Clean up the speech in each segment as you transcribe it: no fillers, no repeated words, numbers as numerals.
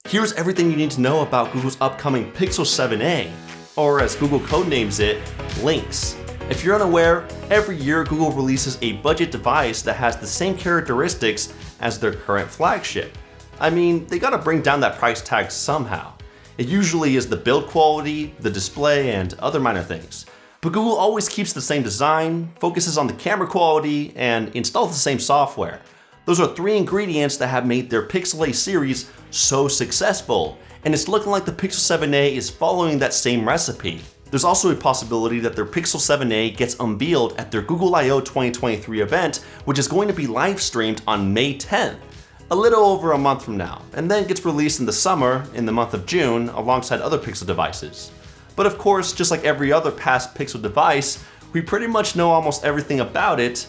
Here's everything you need to know about Google's upcoming Pixel 7a, or as Google codenames it, Lynx. If you're unaware, every year Google releases a budget device that has the same characteristics as their current flagship. I mean, they gotta bring down that price tag somehow. It usually is the build quality, the display, and other minor things. But Google always keeps the same design, focuses on the camera quality, and installs the same software. Those are three ingredients that have made their Pixel 8 series so successful, and it's looking like the Pixel 7a is following that same recipe. There's also a possibility that their Pixel 7a gets unveiled at their Google I/O 2023 event, which is going to be live streamed on May 10th, a little over a month from now, and then gets released in the summer in the month of June alongside other Pixel devices. But of course, just like every other past Pixel device, we pretty much know almost everything about it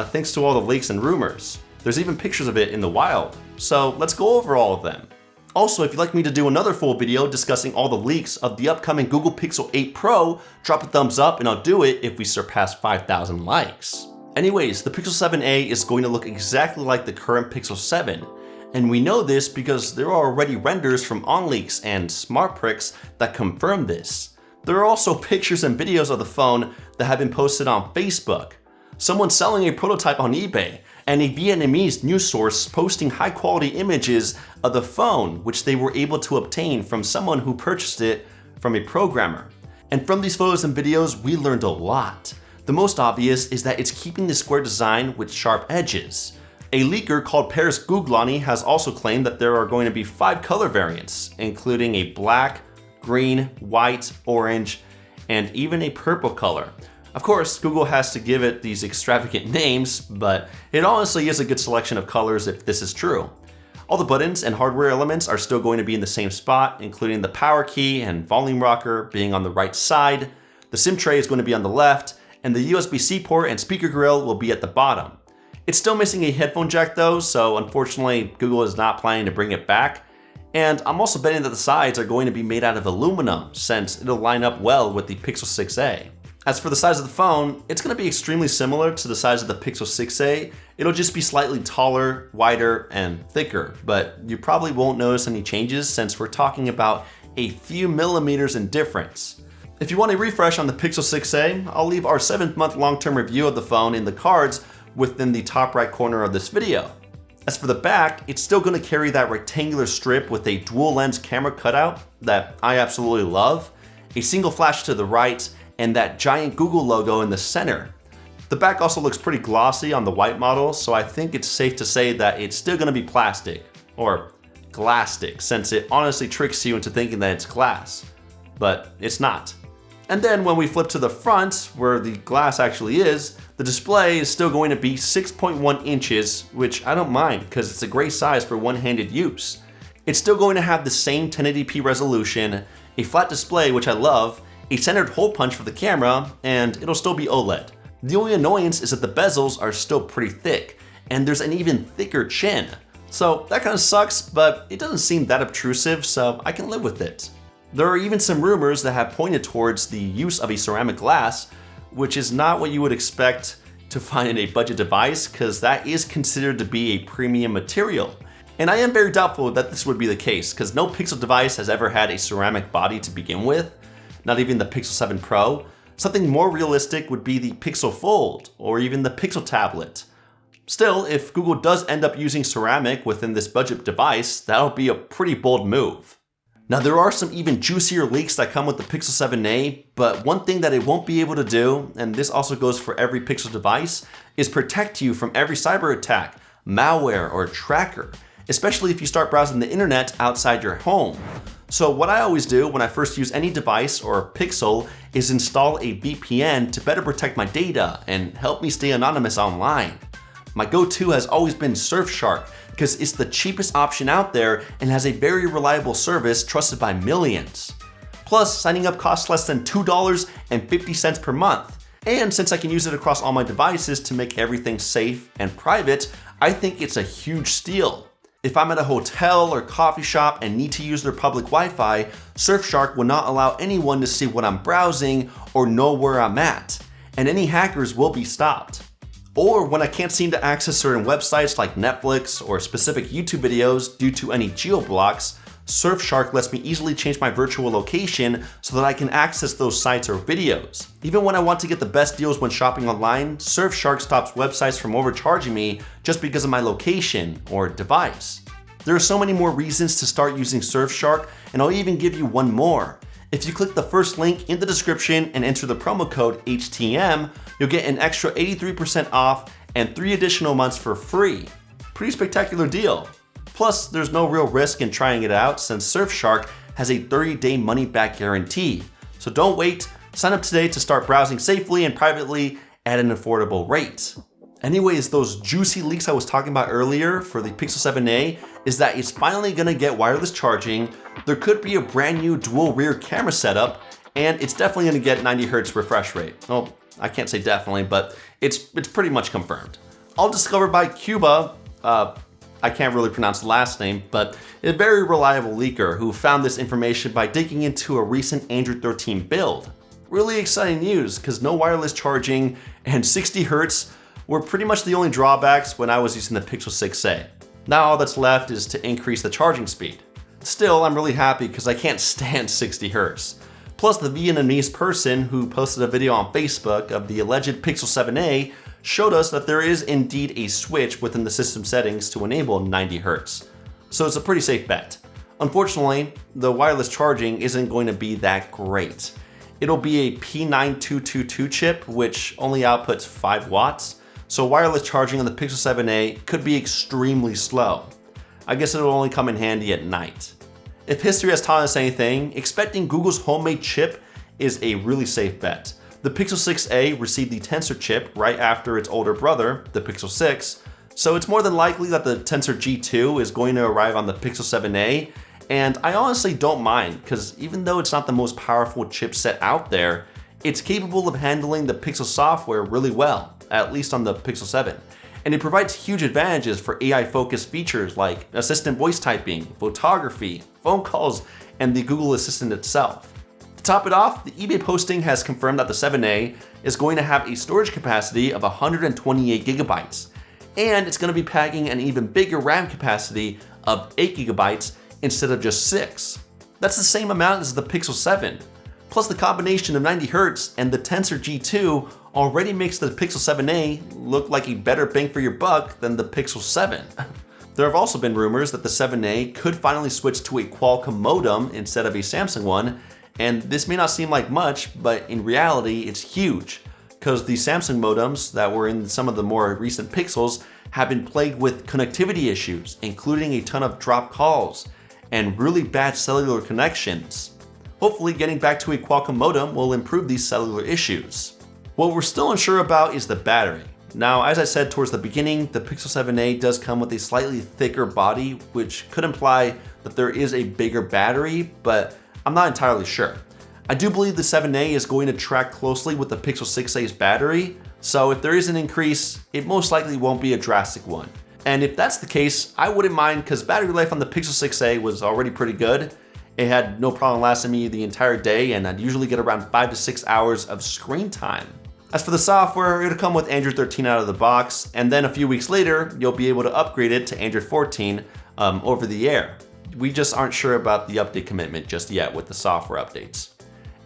thanks to all the leaks and rumors. There's even pictures of it in the wild, so let's go over all of them. Also, if you'd like me to do another full video discussing all the leaks of the upcoming Google Pixel 8 Pro, drop a thumbs up and I'll do it if we surpass 5,000 likes. Anyways, the Pixel 7a is going to look exactly like the current Pixel 7. And we know this because there are already renders from OnLeaks and SmartPricks that confirm this. There are also pictures and videos of the phone that have been posted on Facebook. Someone selling a prototype on eBay, and a Vietnamese news source posting high quality images of the phone which they were able to obtain from someone who purchased it from a programmer. And from these photos and videos, we learned a lot. The most obvious is that it's keeping the square design with sharp edges. A leaker called Paris Googlani has also claimed that there are going to be 5 color variants, including a black, green, white, orange, and even a purple color. Of course, Google has to give it these extravagant names, but it honestly is a good selection of colors if this is true. All the buttons and hardware elements are still going to be in the same spot, including the power key and volume rocker being on the right side. The SIM tray is going to be on the left, and the USB-C port and speaker grill will be at the bottom. It's still missing a headphone jack though, so unfortunately Google is not planning to bring it back. And I'm also betting that the sides are going to be made out of aluminum, since it'll line up well with the Pixel 6a. As for the size of the phone, it's going to be extremely similar to the size of the Pixel 6a. It'll just be slightly taller, wider, and thicker, but you probably won't notice any changes since we're talking about a few millimeters in difference. If you want a refresh on the Pixel 6a, I'll leave our 7-month long-term review of the phone in the cards within the top right corner of this video. As for the back, it's still going to carry that rectangular strip with a dual lens camera cutout that I absolutely love, a single flash to the right, and that giant Google logo in the center. The back also looks pretty glossy on the white model, so I think it's safe to say that it's still gonna be plastic, or glastic, since it honestly tricks you into thinking that it's glass, but it's not. And then when we flip to the front, where the glass actually is, the display is still going to be 6.1 inches, which I don't mind because it's a great size for one-handed use. It's still going to have the same 1080p resolution, a flat display, which I love, a centered hole punch for the camera, and it'll still be OLED. The only annoyance is that the bezels are still pretty thick, and there's an even thicker chin. So that kind of sucks, but it doesn't seem that obtrusive, so I can live with it. There are even some rumors that have pointed towards the use of a ceramic glass, which is not what you would expect to find in a budget device, because that is considered to be a premium material. And I am very doubtful that this would be the case, because no Pixel device has ever had a ceramic body to begin with. Not even the Pixel 7 Pro. Something more realistic would be the Pixel Fold, or even the Pixel Tablet. Still, if Google does end up using ceramic within this budget device, that'll be a pretty bold move. Now there are some even juicier leaks that come with the Pixel 7a, but one thing that it won't be able to do, and this also goes for every Pixel device, is protect you from every cyber attack, malware, or tracker, especially if you start browsing the internet outside your home. So what I always do when I first use any device or Pixel is install a VPN to better protect my data and help me stay anonymous online. My go-to has always been Surfshark because it's the cheapest option out there and has a very reliable service trusted by millions. Plus, signing up costs less than $2.50 per month. And since I can use it across all my devices to make everything safe and private, I think it's a huge steal. If I'm at a hotel or coffee shop and need to use their public Wi-Fi, Surfshark will not allow anyone to see what I'm browsing or know where I'm at, and any hackers will be stopped. Or when I can't seem to access certain websites like Netflix or specific YouTube videos due to any geo blocks, Surfshark lets me easily change my virtual location so that I can access those sites or videos. Even when I want to get the best deals when shopping online, Surfshark stops websites from overcharging me just because of my location or device. There are so many more reasons to start using Surfshark, and I'll even give you one more. If you click the first link in the description and enter the promo code HTM, you'll get an extra 83% off and 3 additional months for free. Pretty spectacular deal. Plus, there's no real risk in trying it out since Surfshark has a 30-day money-back guarantee. So don't wait, sign up today to start browsing safely and privately at an affordable rate. Anyways, those juicy leaks I was talking about earlier for the Pixel 7a is that it's finally gonna get wireless charging, there could be a brand new dual rear camera setup, and it's definitely gonna get 90Hz refresh rate. Well, I can't say definitely, but it's pretty much confirmed. All discovered by Cuba, I can't really pronounce the last name, but a very reliable leaker who found this information by digging into a recent Android 13 build. Really exciting news, because no wireless charging and 60 Hz were pretty much the only drawbacks when I was using the Pixel 6a. Now all that's left is to increase the charging speed. Still, I'm really happy because I can't stand 60 Hz. Plus, the Vietnamese person who posted a video on Facebook of the alleged Pixel 7a showed us that there is indeed a switch within the system settings to enable 90 Hz. So it's a pretty safe bet. Unfortunately, the wireless charging isn't going to be that great. It'll be a P9222 chip, which only outputs 5 watts, so wireless charging on the Pixel 7a could be extremely slow. I guess it'll only come in handy at night. If history has taught us anything, expecting Google's homemade chip is a really safe bet. The Pixel 6a received the Tensor chip right after its older brother, the Pixel 6, so it's more than likely that the Tensor G2 is going to arrive on the Pixel 7a, and I honestly don't mind, because even though it's not the most powerful chipset out there, it's capable of handling the Pixel software really well, at least on the Pixel 7. And it provides huge advantages for AI-focused features like assistant voice typing, photography, phone calls, and the Google Assistant itself. To top it off, the eBay posting has confirmed that the 7a is going to have a storage capacity of 128 gigabytes, and it's going to be packing an even bigger RAM capacity of 8 gigabytes instead of just 6. That's the same amount as the Pixel 7. Plus, the combination of 90 Hz and the Tensor G2 already makes the Pixel 7a look like a better bang for your buck than the Pixel 7. There have also been rumors that the 7a could finally switch to a Qualcomm modem instead of a Samsung one, and this may not seem like much, but in reality it's huge, because the Samsung modems that were in some of the more recent Pixels have been plagued with connectivity issues, including a ton of dropped calls and really bad cellular connections. Hopefully getting back to a Qualcomm modem will improve these cellular issues. What we're still unsure about is the battery. Now, as I said towards the beginning, the Pixel 7a does come with a slightly thicker body, which could imply that there is a bigger battery, but I'm not entirely sure. I do believe the 7a is going to track closely with the Pixel 6a's battery, so if there is an increase, it most likely won't be a drastic one. And if that's the case, I wouldn't mind, because battery life on the Pixel 6a was already pretty good. It had no problem lasting me the entire day, and I'd usually get around 5 to 6 hours of screen time. As for the software, it'll come with Android 13 out of the box, and then a few weeks later, you'll be able to upgrade it to Android 14 over the air. We just aren't sure about the update commitment just yet with the software updates.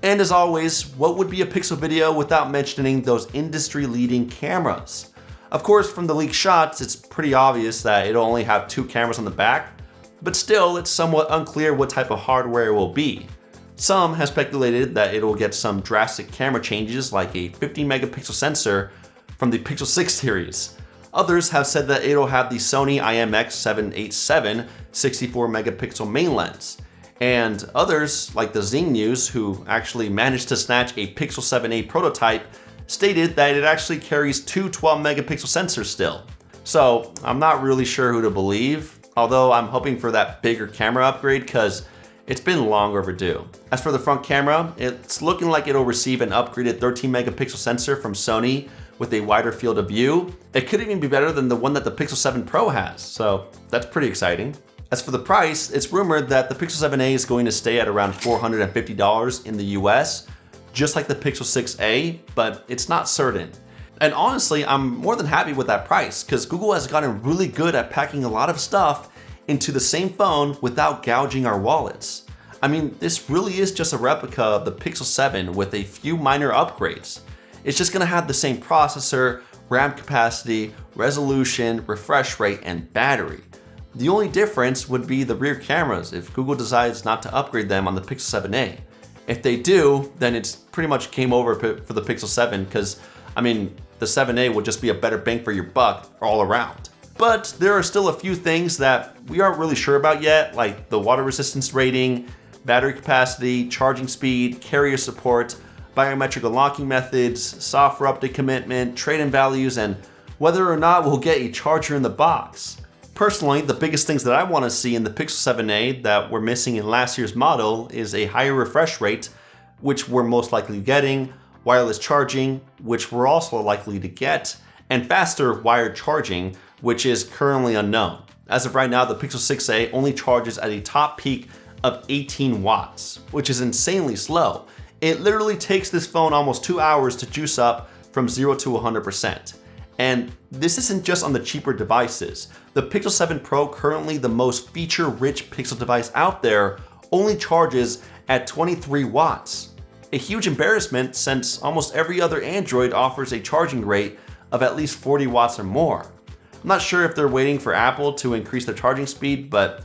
And as always, what would be a Pixel video without mentioning those industry-leading cameras? Of course, from the leaked shots, it's pretty obvious that it'll only have 2 cameras on the back, but still, it's somewhat unclear what type of hardware it will be. Some have speculated that it'll get some drastic camera changes like a 50 megapixel sensor from the Pixel 6 series. Others have said that it'll have the Sony IMX787 64 megapixel main lens. And others, like the Zing News, who actually managed to snatch a Pixel 7a prototype, stated that it actually carries 2 12 megapixel sensors still. So I'm not really sure who to believe, although I'm hoping for that bigger camera upgrade because it's been long overdue. As for the front camera, it's looking like it'll receive an upgraded 13 megapixel sensor from Sony with a wider field of view. It could even be better than the one that the Pixel 7 Pro has, so that's pretty exciting. As for the price, it's rumored that the Pixel 7a is going to stay at around $450 in the US, just like the Pixel 6a, but it's not certain. And honestly, I'm more than happy with that price, because Google has gotten really good at packing a lot of stuff into the same phone without gouging our wallets. I mean, this really is just a replica of the Pixel 7 with a few minor upgrades. It's just gonna have the same processor, RAM capacity, resolution, refresh rate, and battery. The only difference would be the rear cameras if Google decides not to upgrade them on the Pixel 7a. If they do, then it's pretty much game over for the Pixel 7 because, I mean, the 7a will just be a better bang for your buck all around. But there are still a few things that we aren't really sure about yet, like the water resistance rating, battery capacity, charging speed, carrier support, biometric unlocking methods, software update commitment, trade-in values, and whether or not we'll get a charger in the box. Personally, the biggest things that I want to see in the Pixel 7a that we're missing in last year's model is a higher refresh rate, which we're most likely getting, wireless charging, which we're also likely to get, and faster wired charging, which is currently unknown. As of right now, the Pixel 6a only charges at a top peak of 18 watts, which is insanely slow. It literally takes this phone almost 2 hours to juice up from 0 to 100%. And this isn't just on the cheaper devices. The Pixel 7 Pro, currently the most feature-rich Pixel device out there, only charges at 23 watts. A huge embarrassment since almost every other Android offers a charging rate of at least 40 watts or more. I'm not sure if they're waiting for Apple to increase their charging speed, but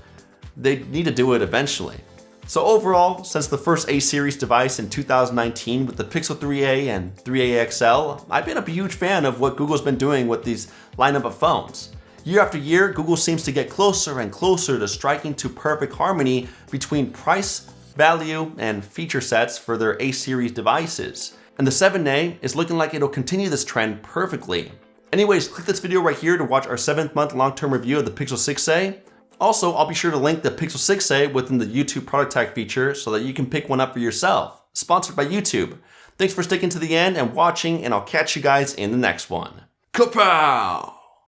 they need to do it eventually. So overall, since the first A-series device in 2019 with the Pixel 3a and 3a XL, I've been a huge fan of what Google's been doing with these lineup of phones. Year after year, Google seems to get closer and closer to striking to perfect harmony between price, value, and feature sets for their A-series devices. And the 7a is looking like it'll continue this trend perfectly. Anyways, click this video right here to watch our 7th-month long-term review of the Pixel 6a. Also, I'll be sure to link the Pixel 6a within the YouTube product tag feature so that you can pick one up for yourself. Sponsored by YouTube. Thanks for sticking to the end and watching, and I'll catch you guys in the next one. Kapow!